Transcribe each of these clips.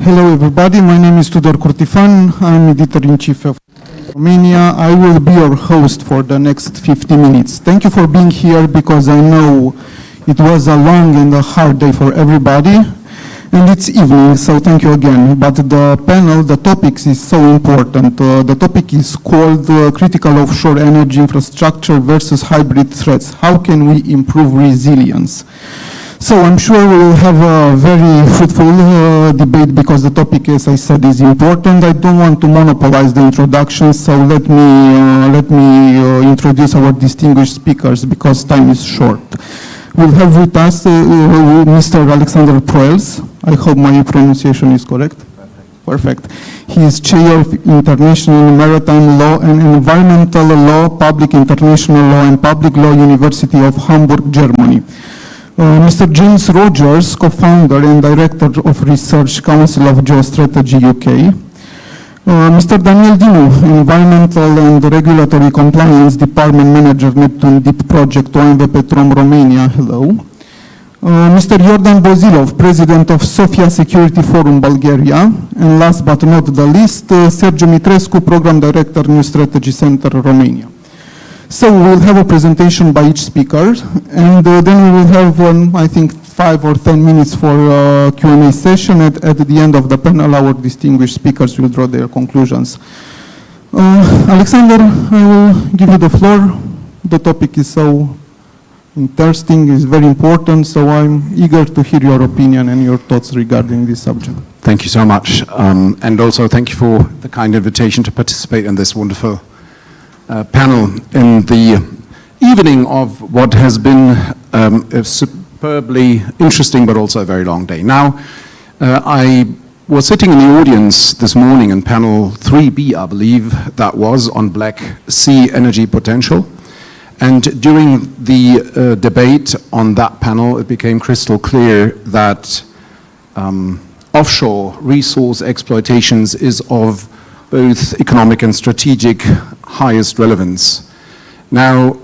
Hello everybody, my name is Tudor CURTIFAN. I'm Editor-in-Chief of Romania. I will be your host for the next 50 minutes. Thank you for being here because I know it was a long and a hard day for everybody. And it's evening, so thank you again. But the panel, the topics is so important. The topic is called Critical Offshore Energy Infrastructure versus Hybrid Threats. How can we improve resilience? So I'm sure we will have a very fruitful debate because the topic, as I said, is important. I don't want to monopolize the introduction, so let me introduce our distinguished speakers because time is short. We'll have with us Mr. Alexander PROELSS. I hope my pronunciation is correct. Perfect. He is Chair of International Maritime Law and Environmental Law, Public International Law and Public Law, University of Hamburg, Germany. Mr. James Rogers, co-founder and director of Research Council of Geostrategy UK. Mr. Daniel DINU, Environmental and Regulatory Compliance Department Manager, NEPTUN Deep Project, PETROM, Romania. Hello. Mr. Yordan, President of Sofia Security Forum, Bulgaria. And last but not the least, Sergiu, MITRESCU, Program Director, New Strategy Center, Romania. So we'll have a presentation by each speaker, and then we will have, I think, 5 or 10 minutes for a Q&A session. At the end of the panel, our distinguished speakers will draw their conclusions. Alexander, I will give you the floor. The topic is so interesting, is very important, so I'm eager to hear your opinion and your thoughts regarding this subject. Thank you so much, and also thank you for the kind invitation to participate in this wonderful panel in the evening of what has been a superbly interesting but also a very long day. Now, I was sitting in the audience this morning in panel 3B, I believe that was, on Black Sea energy potential. And during the debate on that panel, it became crystal clear that offshore resource exploitations is of both economic and strategic highest relevance. Now,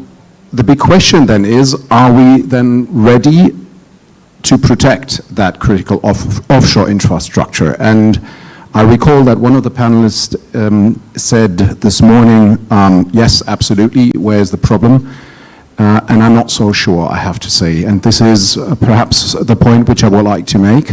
the big question then is, are we then ready to protect that critical offshore infrastructure? And I recall that one of the panelists said this morning, yes, absolutely, where's the problem? And I'm not so sure, I have to say. And this is perhaps the point which I would like to make.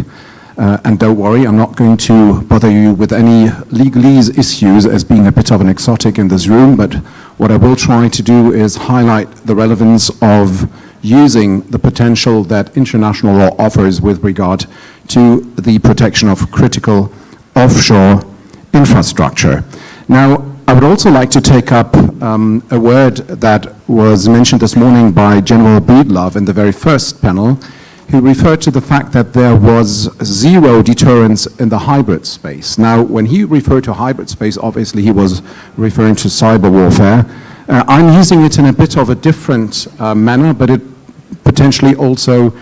And don't worry, I'm not going to bother you with any legalese issues as being a bit of an exotic in this room, but what I will try to do is highlight the relevance of using the potential that international law offers with regard to the protection of critical offshore infrastructure. Now, I would also like to take up a word that was mentioned this morning by General BOZHILOV in the very first panel. He referred to the fact that there was zero deterrence in the hybrid space. Now, when he referred to hybrid space, obviously he was referring to cyber warfare. I'm using it in a bit of a different manner, but it potentially also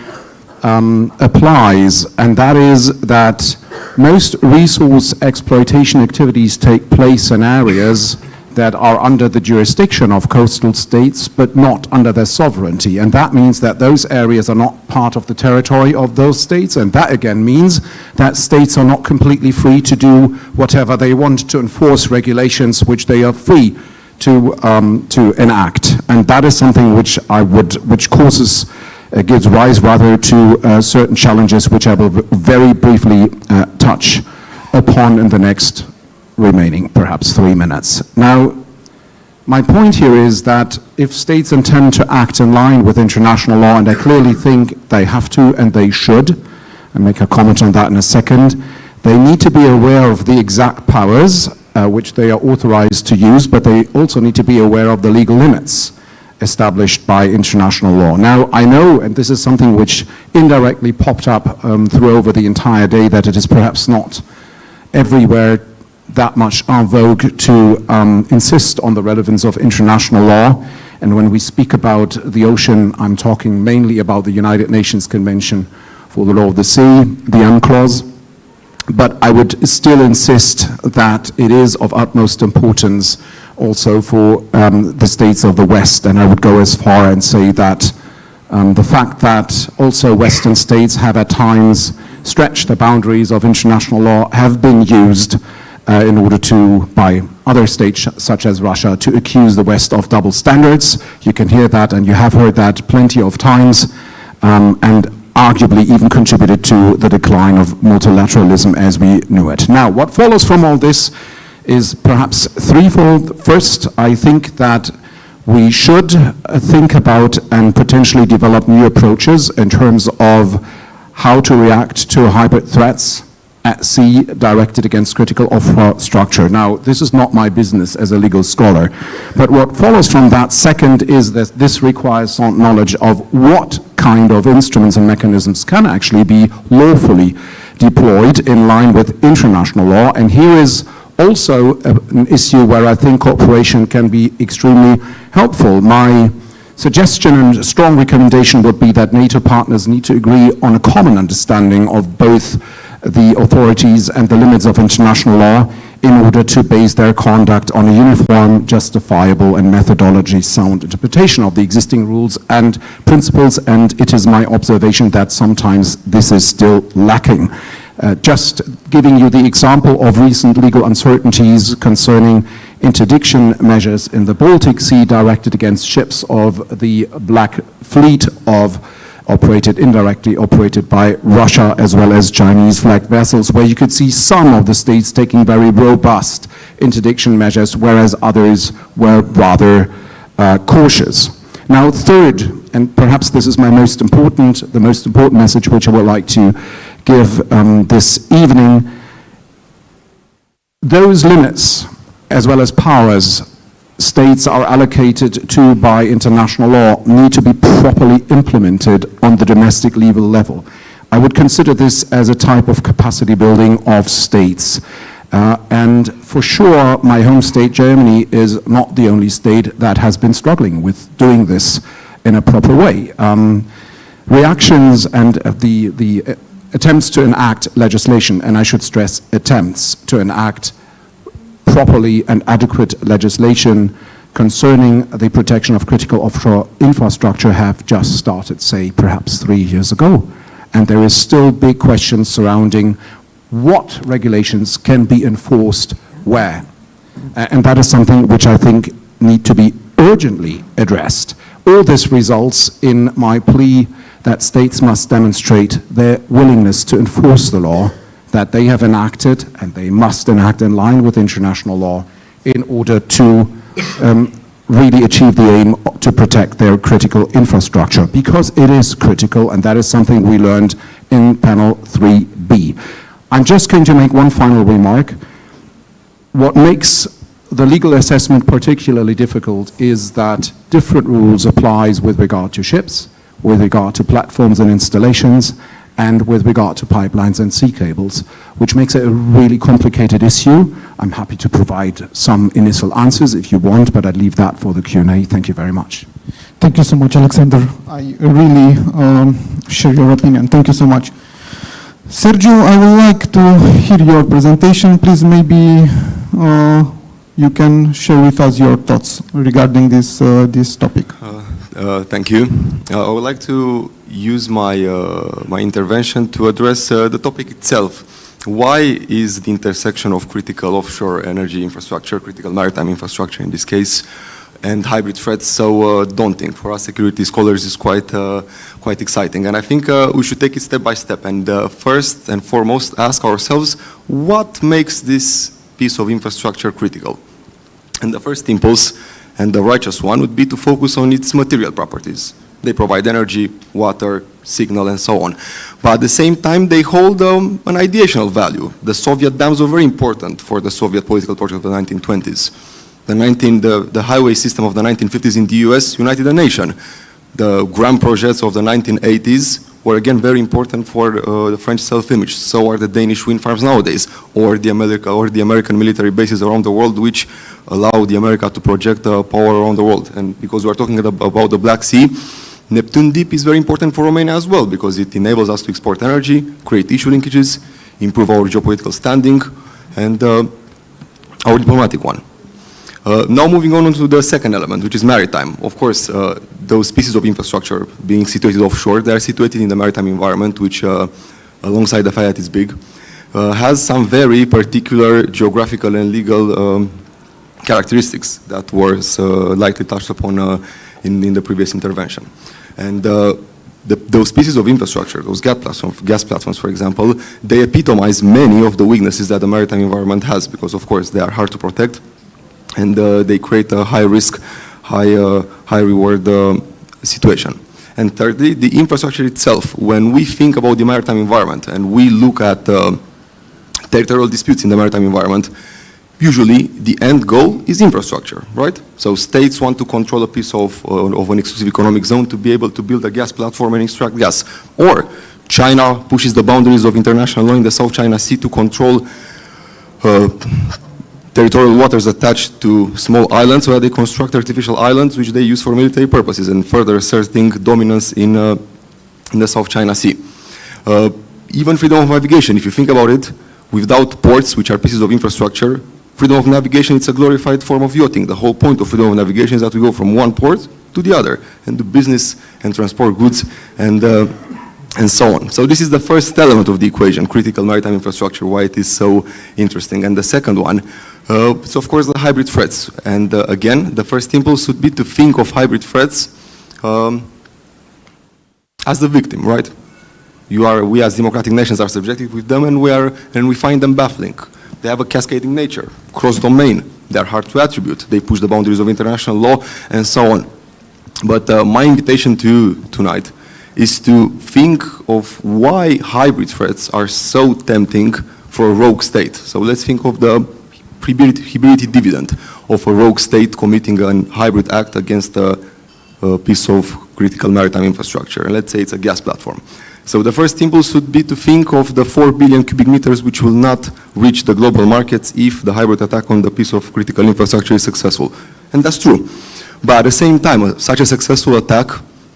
applies, and that is that most resource exploitation activities take place in areas that are under the jurisdiction of coastal states, but not under their sovereignty. And that means that those areas are not part of the territory of those states, and that again means that states are not completely free to do whatever they want to enforce regulations which they are free to enact. And that is something which gives rise rather to certain challenges which I will very briefly touch upon in the next remaining perhaps 3 minutes. Now, my point here is that if states intend to act in line with international law, and I clearly think they have to and they should, and make a comment on that in a second, they need to be aware of the exact powers which they are authorized to use, but they also need to be aware of the legal limits established by international law. Now, I know, and this is something which indirectly popped up through over the entire day, that it is perhaps not everywhere that much en vogue to insist on the relevance of international law. And when we speak about the ocean, I'm talking mainly about the United Nations Convention for the Law of the Sea, the UNCLOS. But I would still insist that it is of utmost importance also for the states of the West. And I would go as far and say that the fact that also Western states have at times stretch the boundaries of international law have been used in order to, by other states such as Russia, to accuse the West of double standards. You can hear that, and you have heard that plenty of times, and arguably even contributed to the decline of multilateralism as we knew it. Now, what follows from all this is perhaps threefold. First, I think that we should think about and potentially develop new approaches in terms of how to react to hybrid threats at sea directed against critical offshore structure. Now, this is not my business as a legal scholar, but what follows from that second is that this requires some knowledge of what kind of instruments and mechanisms can actually be lawfully deployed in line with international law. And here is also an issue where I think cooperation can be extremely helpful. My suggestion and strong recommendation would be that NATO partners need to agree on a common understanding of both the authorities and the limits of international law in order to base their conduct on a uniform, justifiable, and methodology sound interpretation of the existing rules and principles, and it is my observation that sometimes this is still lacking. Just giving you the example of recent legal uncertainties concerning interdiction measures in the Baltic Sea directed against ships of the Black Fleet indirectly operated by Russia as well as Chinese flagged vessels, where you could see some of the states taking very robust interdiction measures, whereas others were rather cautious. Now, third, and perhaps this is the most important message which I would like to give this evening, those limits as well as powers states are allocated to by international law need to be properly implemented on the domestic legal level. I would consider this as a type of capacity building of states. And for sure, my home state, Germany, is not the only state that has been struggling with doing this in a proper way. Reactions and the attempts to enact legislation, and I should stress attempts to enact properly and adequate legislation concerning the protection of critical offshore infrastructure have just started, say, perhaps 3 years ago. And there is still big questions surrounding what regulations can be enforced where. And that is something which I think need to be urgently addressed. All this results in my plea that states must demonstrate their willingness to enforce the law that they have enacted, and they must enact in line with international law in order to really achieve the aim to protect their critical infrastructure, because it is critical, and that is something we learned in panel 3B. I'm just going to make one final remark. What makes the legal assessment particularly difficult is that different rules applies with regard to ships, with regard to platforms and installations, and with regard to pipelines and sea cables, which makes it a really complicated issue. I'm happy to provide some initial answers if you want, but I'd leave that for the Q&A. Thank you very much. Thank you so much, Alexander. I really share your opinion. Thank you so much. Sergiu, I would like to hear your presentation. Please, maybe you can share with us your thoughts regarding this topic. Thank you. I would like to use my intervention to address the topic itself. Why is the intersection of critical offshore energy infrastructure, critical maritime infrastructure in this case, and hybrid threats so daunting? For us security scholars is quite exciting, and I think we should take it step by step and first and foremost ask ourselves what makes this piece of infrastructure critical. And the first impulse and the righteous one would be to focus on its material properties. They provide energy, water, signal, and so on. But at the same time, they hold an ideational value. The Soviet dams were very important for the Soviet political project of the 1920s. The highway system of the 1950s in the US united the nation. The grand projects of the 1980s were again very important for the French self-image. So are the Danish wind farms nowadays, or the American military bases around the world, which allow the America to project power around the world. And because we are talking about the Black Sea, Neptun Deep is very important for Romania as well, because it enables us to export energy, create issue linkages, improve our geopolitical standing, and our diplomatic one. Now moving on to the second element, which is maritime. Of course, those pieces of infrastructure being situated offshore, they are situated in the maritime environment, which alongside the fact that it's big, has some very particular geographical and legal characteristics that was likely touched upon in the previous intervention. And those pieces of infrastructure, those gas platforms, for example, they epitomize many of the weaknesses that the maritime environment has, because of course they are hard to protect, and they create a high risk, high reward situation. And thirdly, the infrastructure itself. When we think about the maritime environment and we look at territorial disputes in the maritime environment, usually the end goal is infrastructure, right? So states want to control a piece of an exclusive economic zone to be able to build a gas platform and extract gas. Or China pushes the boundaries of international law in the South China Sea to control territorial waters attached to small islands, where they construct artificial islands which they use for military purposes and further asserting dominance in the South China Sea. Even freedom of navigation, if you think about it, without ports, which are pieces of infrastructure, freedom of navigation, it's a glorified form of yachting. The whole point of freedom of navigation is that we go from one port to the other and do business and transport goods and so on. So this is the first element of the equation, critical maritime infrastructure, why it is so interesting. And the second one, it's of course the hybrid threats. And again, the first impulse would be to think of hybrid threats as the victim, right? We as democratic nations are subjective with them, and we find them baffling. They have a cascading nature, cross-domain. They're hard to attribute. They push the boundaries of international law and so on. But my invitation to you tonight is to think of why hybrid threats are so tempting for a rogue state. So let's think of the hybridity dividend of a rogue state committing a hybrid act against a piece of critical maritime infrastructure. And let's say it's a gas platform. So the first impulse would be to think of the 4 billion cubic meters which will not reach the global markets if the hybrid attack on the piece of critical infrastructure is successful. And that's true. But at the same time, such a successful attack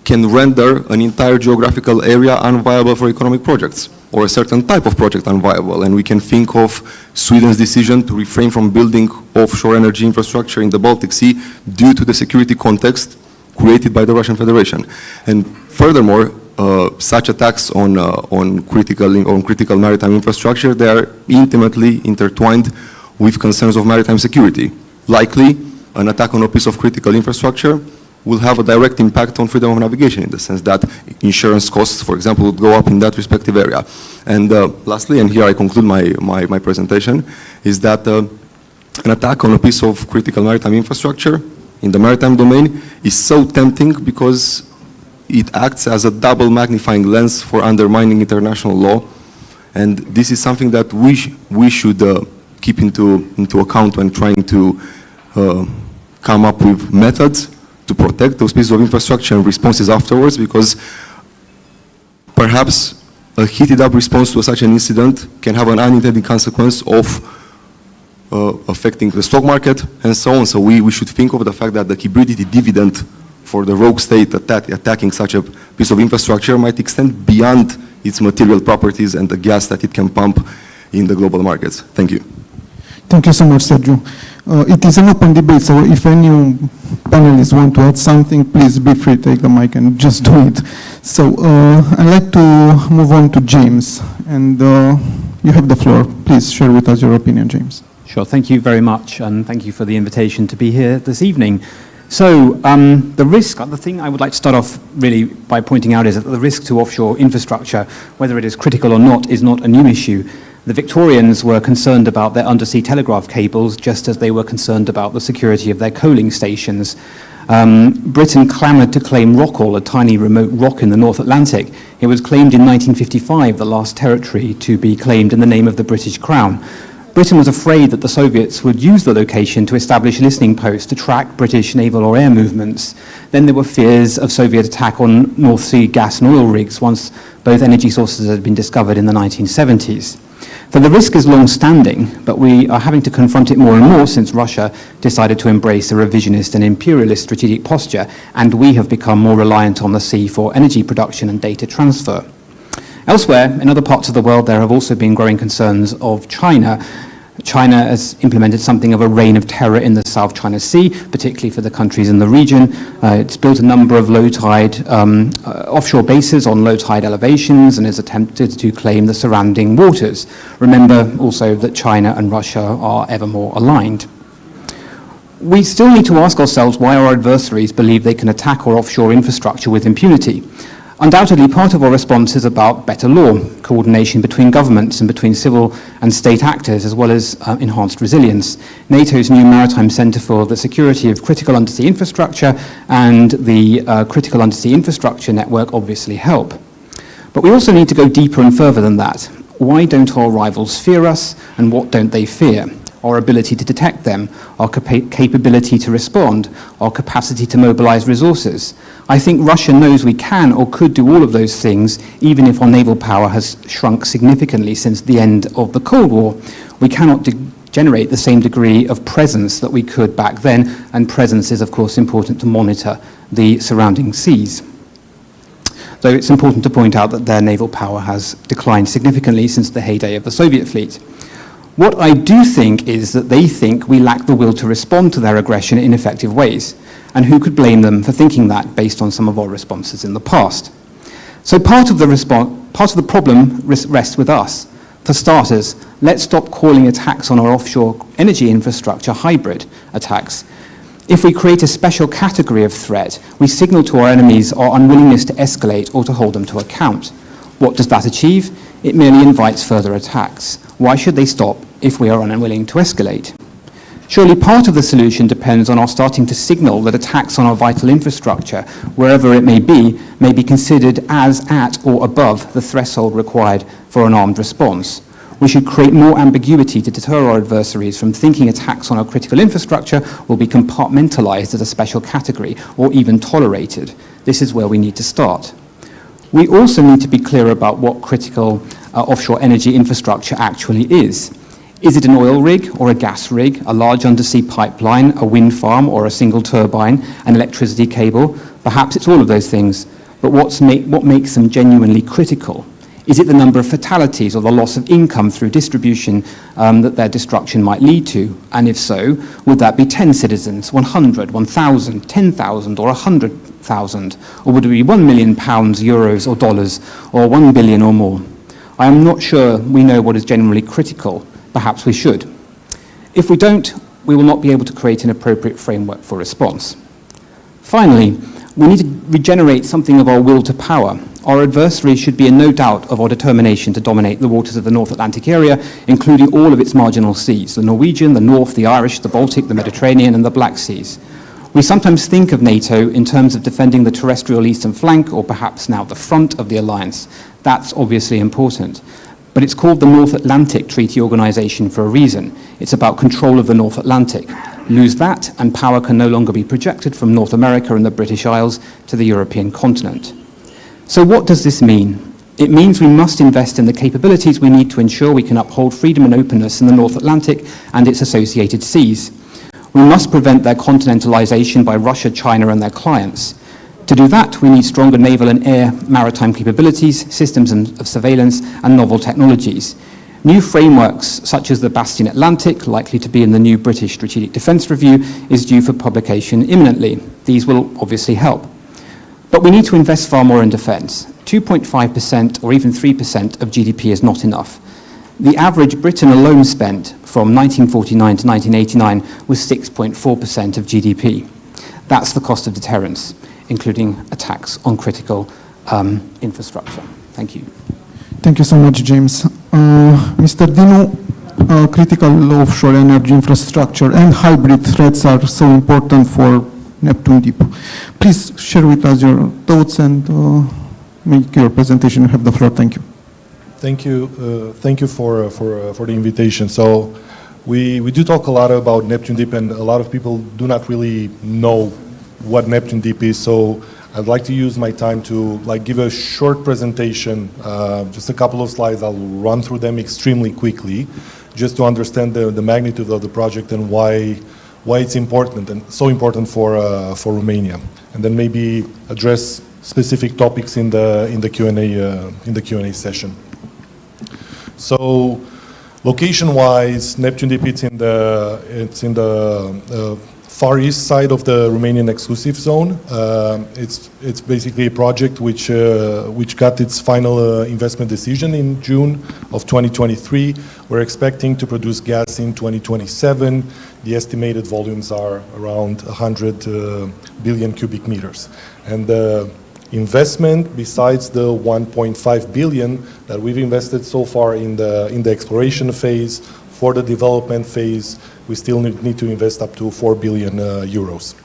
can render an entire geographical area unviable for economic projects, or a certain type of project unviable. And we can think of Sweden's decision to refrain from building offshore energy infrastructure in the Baltic Sea due to the security context created by the Russian Federation. And furthermore, such attacks on critical maritime infrastructure, they are intimately intertwined with concerns of maritime security. Likely, an attack on a piece of critical infrastructure will have a direct impact on freedom of navigation, in the sense that insurance costs, for example, would go up in that respective area. And lastly, and here I conclude my presentation, is that an attack on a piece of critical maritime infrastructure in the maritime domain is so tempting because it acts as a double magnifying lens for undermining international law. And this is something that we should keep into account when trying to come up with methods to protect those pieces of infrastructure and responses afterwards, because perhaps a heated up response to such an incident can have an unintended consequence of affecting the stock market and so on. So we should think of the fact that the hybridity dividend for the rogue state attacking such a piece of infrastructure might extend beyond its material properties and the gas that it can pump in the global markets. Thank you. Thank you so much, Sergiu. It is an open debate, so if any panelists want to add something, please be free, take the mic and just do it. So I'd like to move on to James, and you have the floor. Please share with us your opinion, James. Sure, thank you very much, and thank you for the invitation to be here this evening. So the risk, the thing I would like to start off really by pointing out is that the risk to offshore infrastructure, whether it is critical or not, is not a new issue. The Victorians were concerned about their undersea telegraph cables just as they were concerned about the security of their coaling stations. Britain clamoured to claim Rockall, a tiny remote rock in the North Atlantic. It was claimed in 1955, the last territory to be claimed in the name of the British Crown. Britain was afraid that the Soviets would use the location to establish listening posts to track British naval or air movements. Then there were fears of Soviet attack on North Sea gas and oil rigs once both energy sources had been discovered in the 1970s. So the risk is long-standing, but we are having to confront it more and more since Russia decided to embrace a revisionist and imperialist strategic posture, and we have become more reliant on the sea for energy production and data transfer. Elsewhere, in other parts of the world, there have also been growing concerns of China. China has implemented something of a reign of terror in the South China Sea, particularly for the countries in the region. It's built a number of low-tide offshore bases on low-tide elevations and has attempted to claim the surrounding waters. Remember also that China and Russia are ever more aligned. We still need to ask ourselves why our adversaries believe they can attack our offshore infrastructure with impunity. Undoubtedly, part of our response is about better law, coordination between governments and between civil and state actors, as well as enhanced resilience. NATO's new Maritime Centre for the Security of Critical Undersea Infrastructure and the Critical Undersea Infrastructure Network obviously help. But we also need to go deeper and further than that. Why don't our rivals fear us, and what don't they fear? Our ability to detect them, our capability to respond, our capacity to mobilize resources. I think Russia knows we can or could do all of those things, even if our naval power has shrunk significantly since the end of the Cold War. We cannot generate the same degree of presence that we could back then, and presence is, of course, important to monitor the surrounding seas. Though it's important to point out that their naval power has declined significantly since the heyday of the Soviet fleet. What I do think is that they think we lack the will to respond to their aggression in effective ways, and who could blame them for thinking that based on some of our responses in the past? So part of the problem rests with us. For starters, let's stop calling attacks on our offshore energy infrastructure hybrid attacks. If we create a special category of threat, we signal to our enemies our unwillingness to escalate or to hold them to account. What does that achieve? It merely invites further attacks. Why should they stop if we are unwilling to escalate? Surely part of the solution depends on our starting to signal that attacks on our vital infrastructure, wherever it may be considered as at or above the threshold required for an armed response. We should create more ambiguity to deter our adversaries from thinking attacks on our critical infrastructure will be compartmentalized as a special category or even tolerated. This is where we need to start. We also need to be clear about what critical offshore energy infrastructure actually is. Is it an oil rig or a gas rig, a large undersea pipeline, a wind farm or a single turbine, an electricity cable? Perhaps it's all of those things, but what makes them genuinely critical? Is it the number of fatalities or the loss of income through distribution that their destruction might lead to? And if so, would that be 10 citizens, 100, 1,000, 10,000 or 100,000? Or would it be £1 million, euros or dollars, or 1 billion or more? I am not sure we know what is generally critical. Perhaps we should. If we don't, we will not be able to create an appropriate framework for response. Finally, we need to regenerate something of our will to power. Our adversary should be in no doubt of our determination to dominate the waters of the North Atlantic area, including all of its marginal seas, the Norwegian, the North, the Irish, the Baltic, the Mediterranean, and the Black Seas. We sometimes think of NATO in terms of defending the terrestrial eastern flank, or perhaps now the front of the alliance. That's obviously important. But it's called the North Atlantic Treaty Organization for a reason. It's about control of the North Atlantic. Lose that, and power can no longer be projected from North America and the British Isles to the European continent. So what does this mean? It means we must invest in the capabilities we need to ensure we can uphold freedom and openness in the North Atlantic and its associated seas. We must prevent their continentalization by Russia, China, and their clients. To do that, we need stronger naval and air maritime capabilities, systems of surveillance, and novel technologies. New frameworks, such as the Bastion Atlantic, likely to be in the new British Strategic Defence Review, is due for publication imminently. These will obviously help. But we need to invest far more in defence. 2.5% or even 3% of GDP is not enough. The average Britain alone spent from 1949 to 1989 was 6.4% of GDP. That's the cost of deterrence, including attacks on critical infrastructure. Thank you. Thank you so much, James. Mr. DINU, critical offshore energy infrastructure and hybrid threats are so important for Neptun Deep. Please share with us your thoughts and make your presentation. You have the floor. Thank you. Thank you. Thank you for the invitation. So we do talk a lot about Neptun Deep, and a lot of people do not really know what Neptun Deep is. So I'd like to use my time to give a short presentation, just a couple of slides. I'll run through them extremely quickly, just to understand the magnitude of the project and why it's important and so important for Romania, and then maybe address specific topics in the Q&A session. So Location-wise, Neptun Deep, it's in the far east side of the Romanian exclusive zone. It's basically a project which got its final investment decision in June of 2023. We're expecting to produce gas in 2027. The estimated volumes are around 100 billion cubic meters. And the investment, besides the 1.5 billion that we've invested so far in the exploration phase, for the development phase, we still need to invest up to 4 billion euros.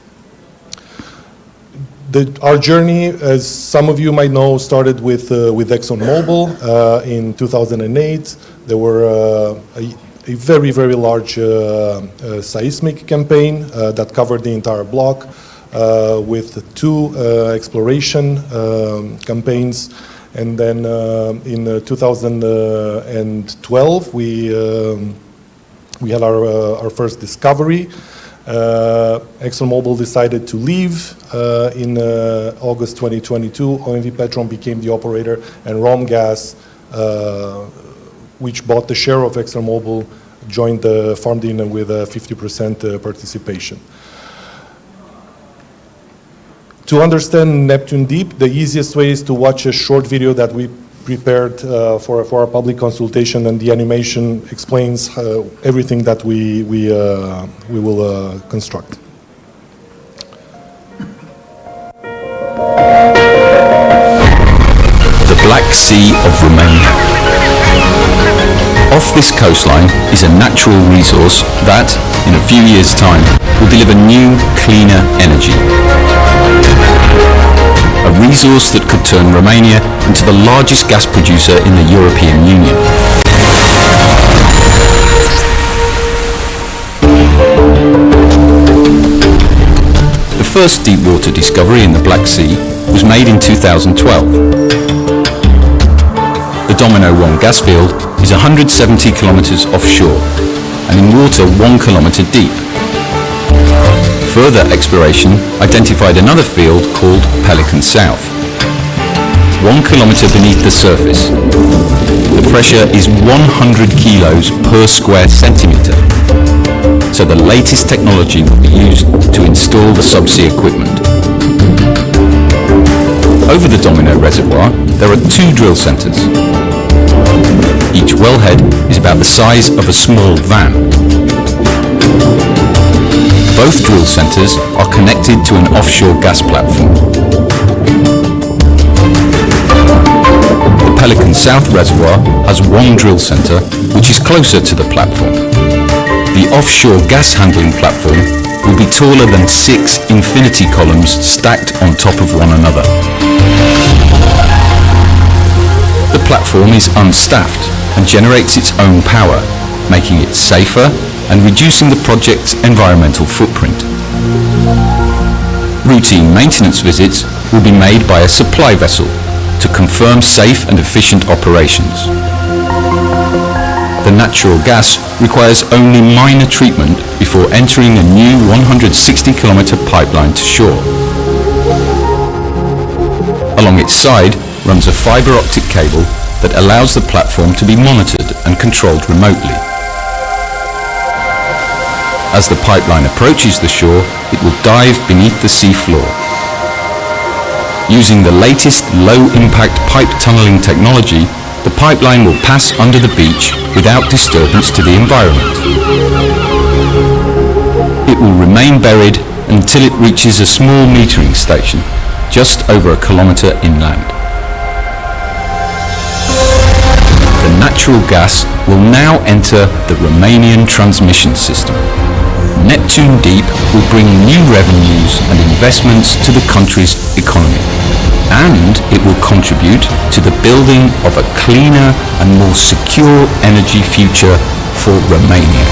Our journey, as some of you might know, started with ExxonMobil in 2008. There were a very, very large seismic campaign that covered the entire block with 2 exploration campaigns. And then in 2012, we had our first discovery. ExxonMobil decided to leave in August 2022. OMV Petrom became the operator, and Romgaz, which bought the share of ExxonMobil, joined the farm DINU with a 50% participation. To understand Neptun Deep, the easiest way is to watch a short video that we prepared for our public consultation, and the animation explains everything that we will construct. The Black Sea of Romania. Off this coastline is a natural resource that, in a few years' time, will deliver new, cleaner energy. A resource that could turn Romania into the largest gas producer in the European Union. The first deep water discovery in the Black Sea was made in 2012. The Domino 1 gas field is 170 kilometers offshore and in water 1 kilometer deep. Further exploration identified another field called Pelican South. 1 kilometer beneath the surface. The pressure is 100 kilos per square centimeter. So the latest technology will be used to install the subsea equipment. Over the Domino reservoir, there are 2 drill centers. Each wellhead is about the size of a small van. Both drill centers are connected to an offshore gas platform. The Pelican South reservoir has 1 drill center, which is closer to the platform. The offshore gas handling platform will be taller than 6 infinity columns stacked on top of one another. The platform is unstaffed and generates its own power, making it safer and reducing the project's environmental footprint. Routine maintenance visits will be made by a supply vessel to confirm safe and efficient operations. The natural gas requires only minor treatment before entering a new 160-kilometer pipeline to shore. Along its side runs a fiber optic cable that allows the platform to be monitored and controlled remotely. As the pipeline approaches the shore, it will dive beneath the sea floor. Using the latest low-impact pipe tunneling technology, the pipeline will pass under the beach without disturbance to the environment. It will remain buried until it reaches a small metering station, just over a kilometer inland. The natural gas will now enter the Romanian transmission system. Neptun Deep will bring new revenues and investments to the country's economy, and it will contribute to the building of a cleaner and more secure energy future for Romania.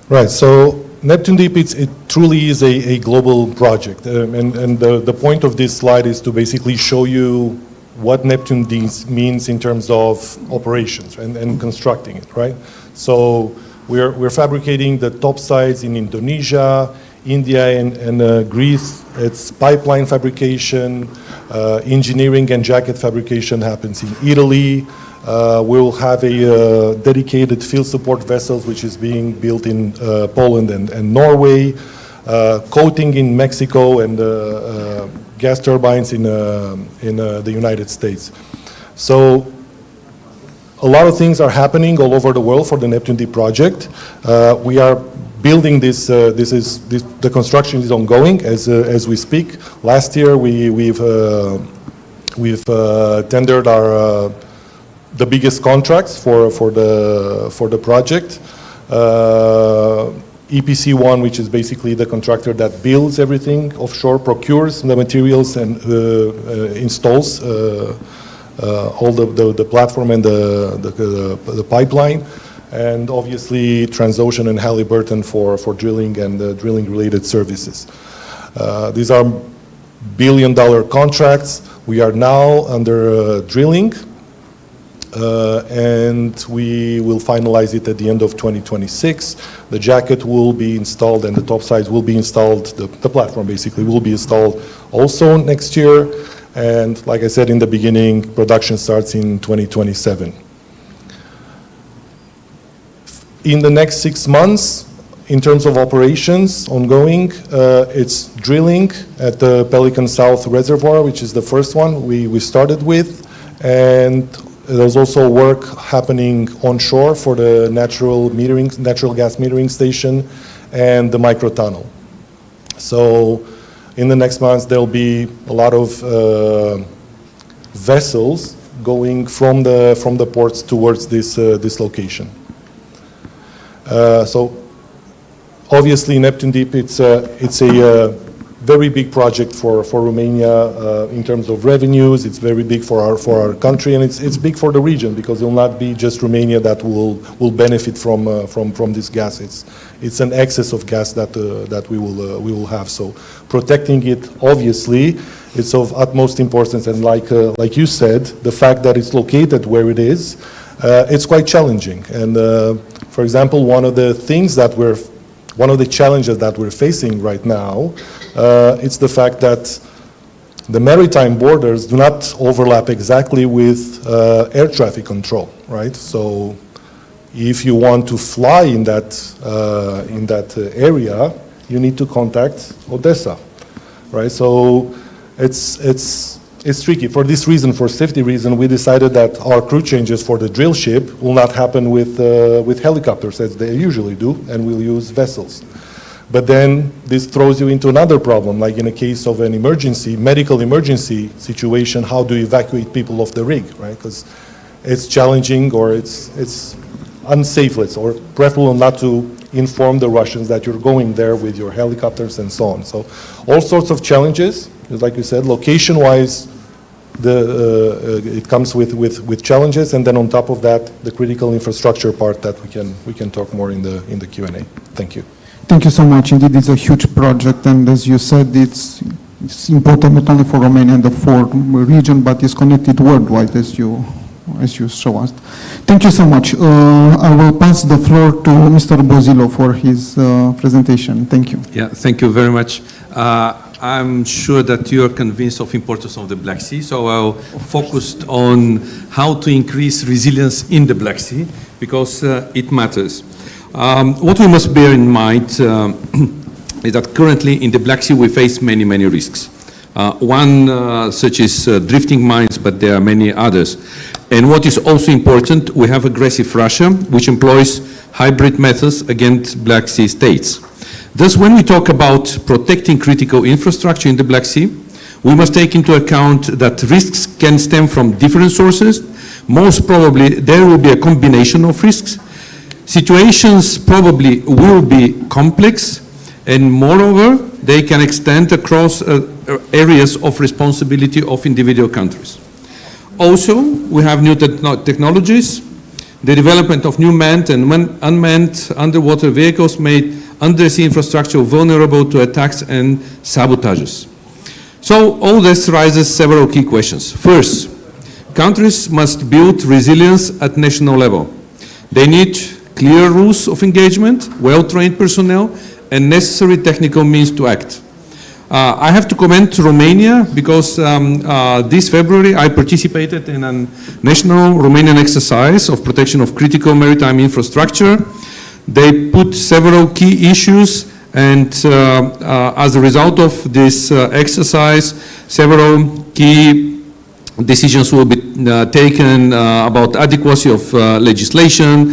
Right, so Neptun Deep, it truly is a global project. And the point of this slide is to basically show you what Neptun Deep means in terms of operations and constructing it, right? So we're fabricating the topsides in Indonesia, India and Greece. It's pipeline fabrication. Engineering and jacket fabrication happens in Italy. We'll have a dedicated field support vessels which is being built in Poland and Norway. Coating in Mexico and gas turbines in the United States. So a lot of things are happening all over the world for the Neptune Deep project. We are building this, the construction is ongoing as we speak. Last year we've tendered our the biggest contracts for the project. EPC1, which is basically the contractor that builds everything offshore, procures the materials and installs all the platform and the pipeline, and obviously Transocean and Halliburton for drilling and drilling-related services. These are billion-dollar contracts. We are now under drilling. And we will finalize it at the end of 2026. The jacket will be installed and the topsides will be installed, the platform basically will be installed also next year. And like I said in the beginning, production starts in 2027. In the next 6 months, in terms of operations ongoing, it's drilling at the Pelican South Reservoir, which is the first one we started with. And there's also work happening onshore for the natural gas metering station and the micro tunnel. So in the next months there'll be a lot of vessels going from the ports towards this location. So obviously Neptune Deep, it's a very big project for Romania in terms of revenues. It's very big for our country, and it's big for the region because it will not be just Romania that will benefit from this gas. It's an excess of gas that we will have. So protecting it, obviously, it's of utmost importance. And like you said, the fact that it's located where it is, it's quite challenging. And for example, one of the challenges that we're facing right now, it's the fact that the maritime borders do not overlap exactly with air traffic control, right? So if you want to fly in that area, you need to contact Odessa, right? So it's tricky. For this reason, for safety reason, we decided that our crew changes for the drill ship will not happen with helicopters as they usually do, and we'll use vessels. But then this throws you into another problem, like in a case of an emergency, medical emergency situation, how do you evacuate people off the rig, right? Because it's challenging or it's unsafe, or preferable not to inform the Russians that you're going there with your helicopters and so on. So all sorts of challenges, like you said, location-wise, it comes with challenges, and then on top of that, the critical infrastructure part that we can talk more in the Q&A. Thank you. Thank you so much. Indeed, it's a huge project, and as you said, it's important not only for Romania and the for region, but it's connected worldwide, as you show us. Thank you so much. I will pass the floor to Mr. BOZHILOV for his presentation. Thank you. Yeah, thank you very much. I'm sure that you are convinced of the importance of the Black Sea, so I'll focus on how to increase resilience in the Black Sea, because it matters. What we must bear in mind is that currently in the Black Sea we face many risks. One such as drifting mines, but there are many others. And what is also important, we have aggressive Russia, which employs hybrid methods against Black Sea states. Thus, when we talk about protecting critical infrastructure in the Black Sea, we must take into account that risks can stem from different sources. Most probably there will be a combination of risks. Situations probably will be complex, and moreover, they can extend across areas of responsibility of individual countries. Also, we have new technologies. The development of new manned and unmanned underwater vehicles made undersea infrastructure vulnerable to attacks and sabotages. So all this raises several key questions. First, countries must build resilience at national level. They need clear rules of engagement, well-trained personnel, and necessary technical means to act. I have to comment Romania because this February I participated in a national Romanian exercise of protection of critical maritime infrastructure. They put several key issues, and as a result of this exercise, several key decisions will be taken about adequacy of legislation,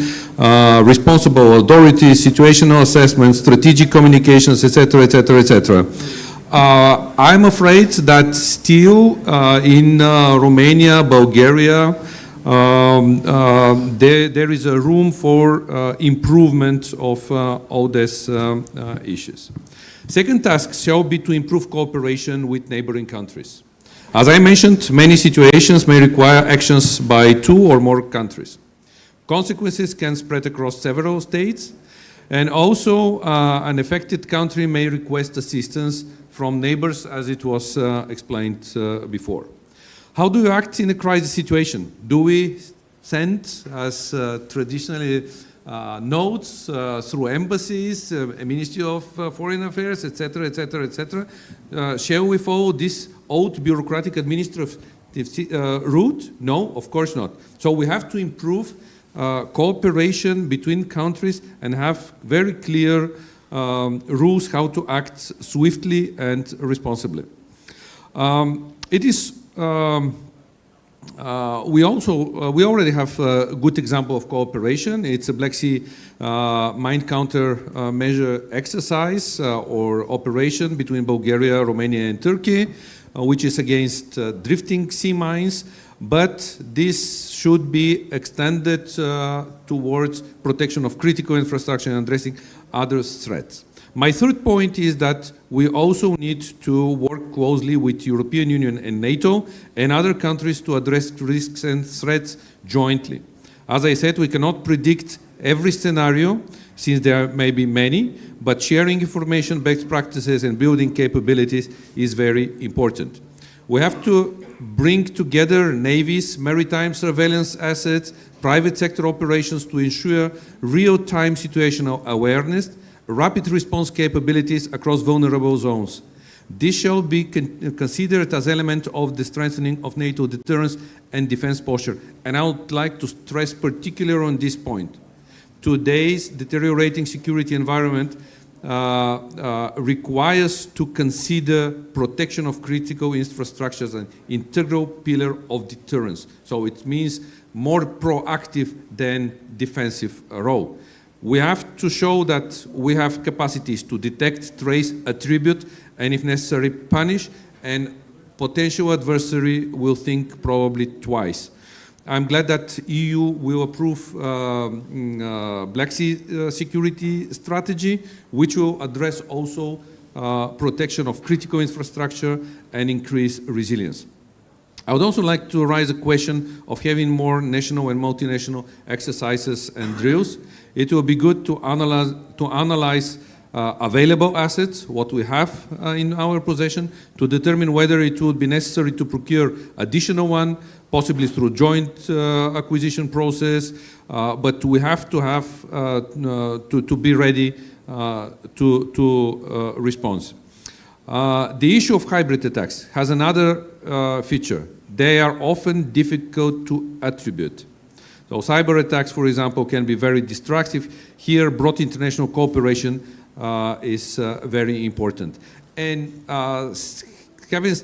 responsible authorities, situational assessment, strategic communications, etc., etc., etc. I'm afraid that still in Romania, Bulgaria, there is a room for improvement of all these issues. Second task shall be to improve cooperation with neighboring countries. As I mentioned, many situations may require actions by 2 or more countries. Consequences can spread across several states, and also an affected country may request assistance from neighbors, as it was explained before. How do we act in a crisis situation? Do we send, as traditionally, notes through embassies, a Ministry of Foreign Affairs, etc., etc., etc.? Shall we follow this old bureaucratic administrative route? No, of course not. So we have to improve cooperation between countries and have very clear rules how to act swiftly and responsibly. We already have a good example of cooperation. It's a Black Sea mine countermeasure exercise or operation between Bulgaria, Romania, and Turkey, which is against drifting sea mines. But this should be extended towards protection of critical infrastructure and addressing other threats. My third point is that we also need to work closely with European Union and NATO and other countries to address risks and threats jointly. As I said, we cannot predict every scenario, since there may be many, but sharing information, best practices, and building capabilities is very important. We have to bring together navies, maritime surveillance assets, private sector operations to ensure real-time situational awareness, rapid response capabilities across vulnerable zones. This shall be considered as element of the strengthening of NATO deterrence and defense posture. And I would like to stress particularly on this point. Today's deteriorating security environment requires to consider protection of critical infrastructures an integral pillar of deterrence. So it means more proactive than defensive role. We have to show that we have capacities to detect, trace, attribute, and if necessary, punish, and potential adversary will think probably twice. I'm glad that EU will approve Black Sea security strategy, which will address also protection of critical infrastructure and increase resilience. I would also like to raise a question of having more national and multinational exercises and drills. It will be good to analyze available assets, what we have in our possession, to determine whether it would be necessary to procure additional one, possibly through joint acquisition process, but we have to have to be ready to respond. The issue of hybrid attacks has another feature. They are often difficult to attribute. So cyber attacks, for example, can be very destructive. Here, broad international cooperation is very important. And having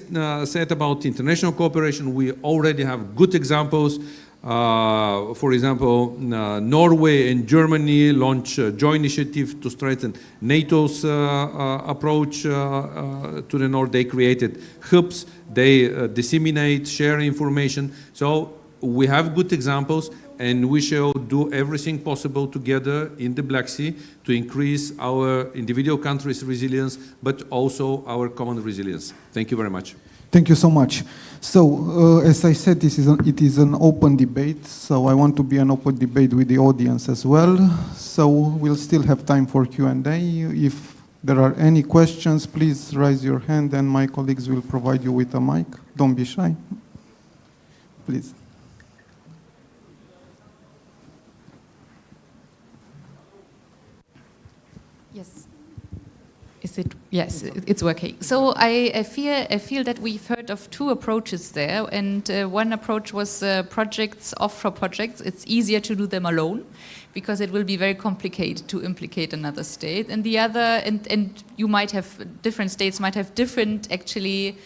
said about international cooperation, we already have good examples. For example, Norway and Germany launched a joint initiative to strengthen NATO's approach to the north. They created hubs, they disseminate, share information. So we have good examples, and we shall do everything possible together in the Black Sea to increase our individual countries' resilience, but also our common resilience. Thank you very much. Thank you so much. So, as I said, it is an open debate, so I want to be an open debate with the audience as well. So we'll still have time for Q&A. If there are any questions, please raise your hand and my colleagues will provide you with a mic. Don't be shy. Please. Yes. Is it Yes, it's working. So I feel that we've heard of two approaches there, and one approach was projects, offshore projects. It's easier to do them alone because it will be very complicated to implicate another state. And the other, and you might have, different states might have different actually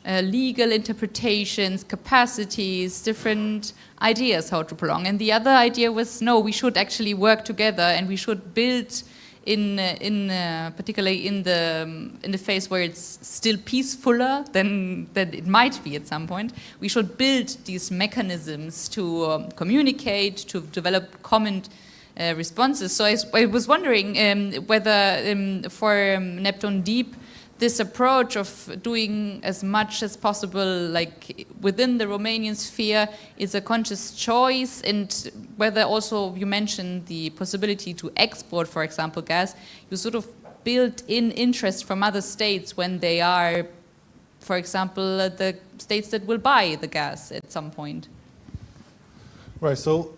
legal interpretations, capacities, different ideas how to prolong. And the other idea was, no, we should actually work together and we should build particularly in the phase where it's still peacefuler than it might be at some point, we should build these mechanisms to communicate, to develop common responses. So I was wondering whether for Neptun Deep, this approach of doing as much as possible, like within the Romanian sphere, is a conscious choice, and whether also you mentioned the possibility to export, for example, gas, you sort of build in interest from other states when they are, for example, the states that will buy the gas at some point. Right, so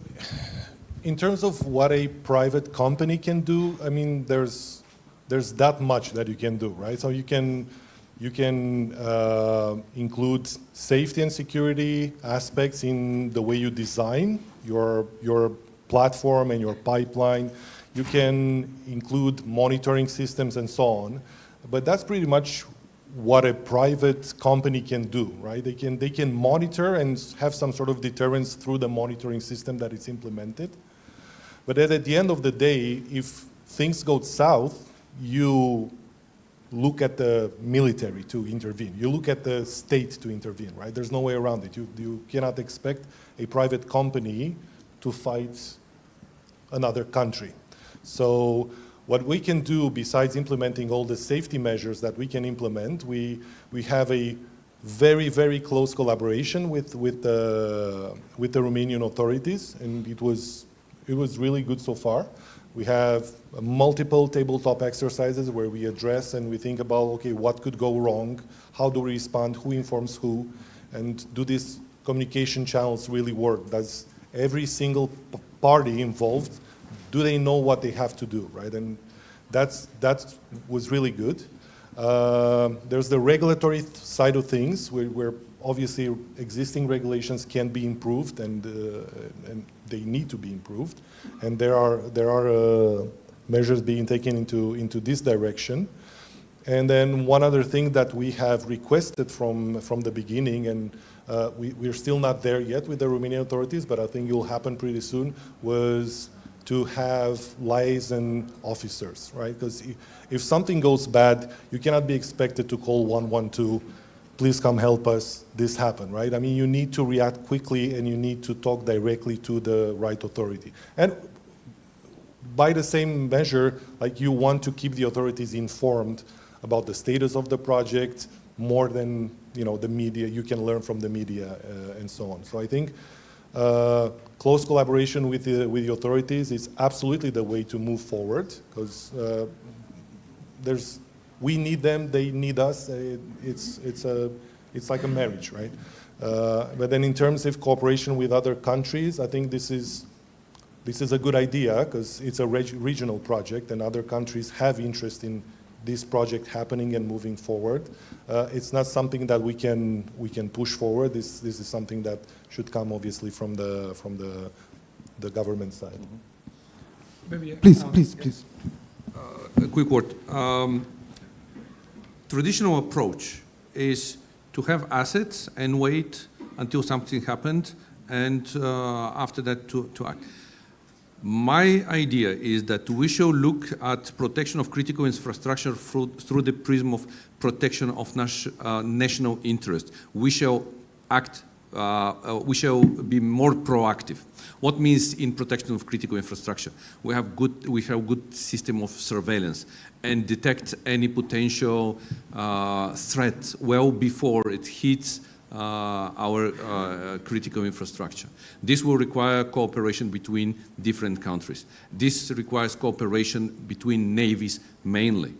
in terms of what a private company can do, I mean, there's that much that you can do, right? So you can include safety and security aspects in the way you design your platform and your pipeline. You can include monitoring systems and so on, but that's pretty much what a private company can do, right? They can monitor and have some sort of deterrence through the monitoring system that is implemented. But then at the end of the day, if things go south, you look at the military to intervene. You look at the state to intervene, right? There's no way around it. You cannot expect a private company to fight another country. So what we can do, besides implementing all the safety measures that we can implement, we have a very, very close collaboration with the Romanian authorities, and it was really good so far. We have multiple tabletop exercises where we address and we think about, okay, what could go wrong? How do we respond? Who informs who? And do these communication channels really work? Does every single party involved, do they know what they have to do, right? And that was really good. There's the regulatory side of things where obviously existing regulations can be improved and they need to be improved, and there are measures being taken into this direction. And then one other thing that we have requested from the beginning, and we're still not there yet with the Romanian authorities, but I think it will happen pretty soon, was to have liaison officers, right? Because if something goes bad, you cannot be expected to call 112, please come help us, this happened, right? I mean, you need to react quickly and you need to talk directly to the right authority. And by the same measure, like, you want to keep the authorities informed about the status of the project more than, you know, the media. You can learn from the media and so on. So I think close collaboration with the authorities is absolutely the way to move forward, because we need them, they need us. It's like a marriage, right? But then in terms of cooperation with other countries, I think this is a good idea, because it's a regional project and other countries have interest in this project happening and moving forward. It's not something that we can push forward. This is something that should come obviously from the government side. Please. A quick word. Traditional approach is to have assets and wait until something happened, and after that to act. My idea is that we shall look at protection of critical infrastructure through the prism of protection of national interest. We shall act, we shall be more proactive. What means in protection of critical infrastructure? We have good system of surveillance and detect any potential threat well before it hits our critical infrastructure. This will require cooperation between different countries. This requires cooperation between navies mainly,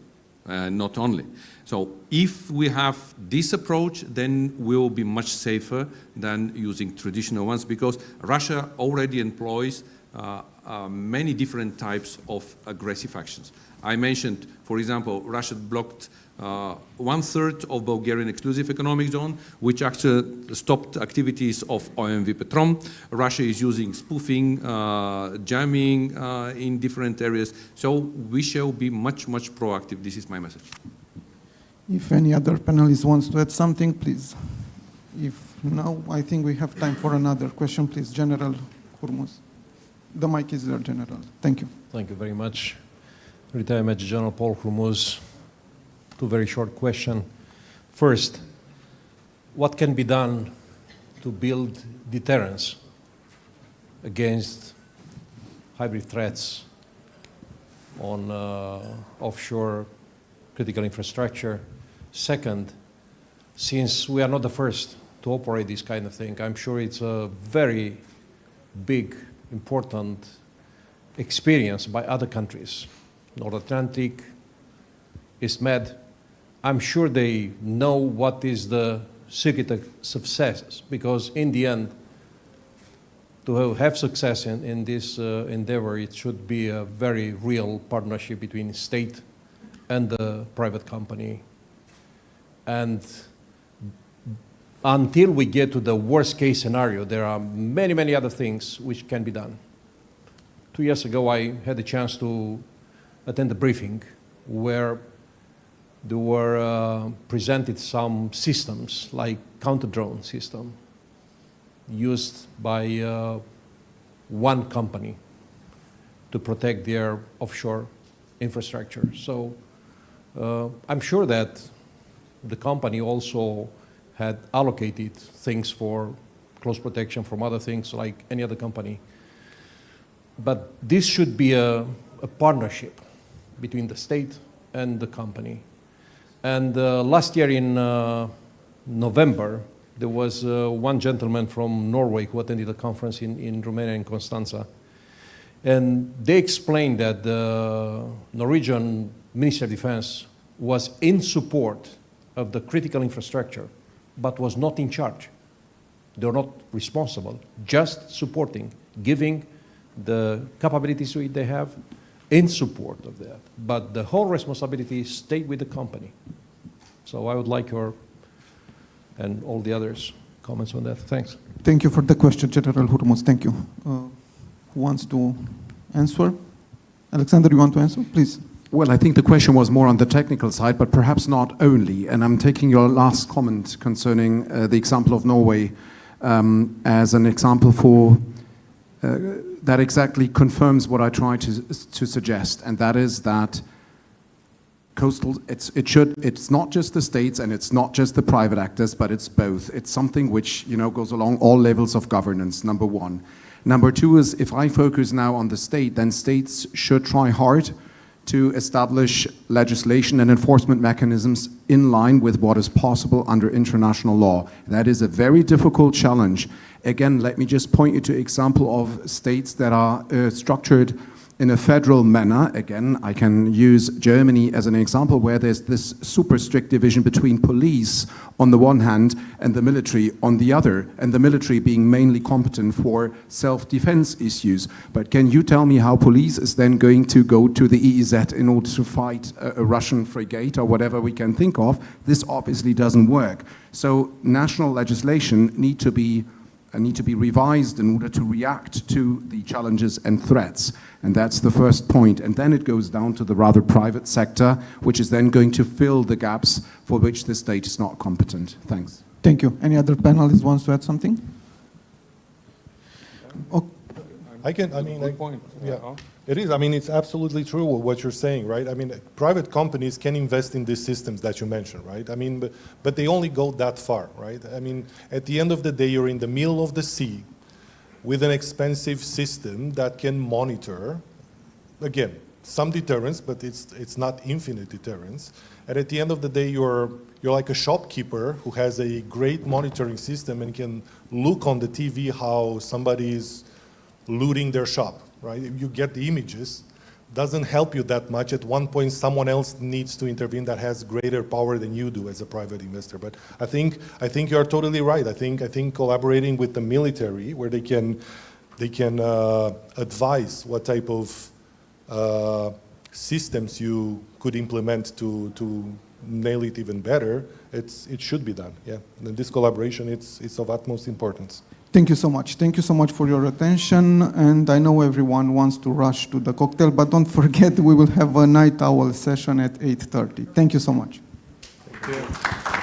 not only. So if we have this approach, then we'll be much safer than using traditional ones, because Russia already employs many different types of aggressive actions. I mentioned, for example, Russia blocked 1/3 of Bulgarian exclusive economic zone, which actually stopped activities of OMV PETROM. Russia is using spoofing, jamming in different areas. So we shall be much, much proactive. This is my message. If any other panelist wants to add something, please. If no, I think we have time for another question, please. General Hurmus. The mic is there, General. Thank you. Thank you very much. Retired Major General Paul Hurmus. Two very short questions. First, what can be done to build deterrence against hybrid threats on offshore critical infrastructure? Second, since we are not the first to operate this kind of thing, I'm sure it's a very big, important experience by other countries. North Atlantic, EastMed, I'm sure they know what is the secret of success, because in the end, to have success in this endeavor, it should be a very real partnership between state and the private company. And until we get to the worst case scenario, there are many, many other things which can be done. 2 years ago, I had the chance to attend a briefing where there were presented some systems like counter-drone system used by one company to protect their offshore infrastructure. So I'm sure that the company also had allocated things for close protection from other things like any other company. But this should be a partnership between the state and the company. And last year in November, there was one gentleman from Norway who attended a conference in Romania, in Constanța. And they explained that the Norwegian Ministry of Defense was in support of the critical infrastructure, but was not in charge. They were not responsible, just supporting, giving the capabilities they have in support of that. But the whole responsibility stayed with the company. So I would like your and all the others' comments on that. Thanks. Thank you for the question, General Hurmus. Thank you. Who wants to answer? Alexander, you want to answer? Please. Well, I think the question was more on the technical side, but perhaps not only. And I'm taking your last comment concerning the example of Norway as an example for that exactly confirms what I try to suggest, and that is that coastal, it's not just the states and it's not just the private actors, but it's both. It's something which, you know, goes along all levels of governance, number one. Number two is, if I focus now on the state, then states should try hard to establish legislation and enforcement mechanisms in line with what is possible under international law. That is a very difficult challenge. Again, let me just point you to an example of states that are structured in a federal manner. Again, I can use Germany as an example, where there's this super strict division between police on the one hand and the military on the other, and the military being mainly competent for self-defense issues. But can you tell me how police is then going to go to the EEZ in order to fight a Russian frigate or whatever we can think of? This obviously doesn't work. So national legislation need to be revised in order to react to the challenges and threats. And that's the first point. And then it goes down to the rather private sector, which is then going to fill the gaps for which the state is not competent. Thanks. Thank you. Any other panelist wants to add something? Oh. Good point. Yeah. It is. I mean, it's absolutely true what you're saying, right? I mean, private companies can invest in these systems that you mentioned, right? I mean, but they only go that far, right? I mean, at the end of the day, you're in the middle of the sea with an expensive system that can monitor, again, some deterrence, but it's not infinite deterrence. And at the end of the day, you're like a shopkeeper who has a great monitoring system and can look on the TV how somebody is looting their shop. Right? You get the images, doesn't help you that much. At one point, someone else needs to intervene that has greater power than you do as a private investor. But I think you are totally right. I think collaborating with the military, where they can they can advise what type of systems you could implement to nail it even better, it should be done. Yeah, and this collaboration it's of utmost importance. Thank you so much. Thank you so much for your attention. And I know everyone wants to rush to the cocktail, but don't forget we will have a night owl session at 8:30. Thank you so much. Thank you.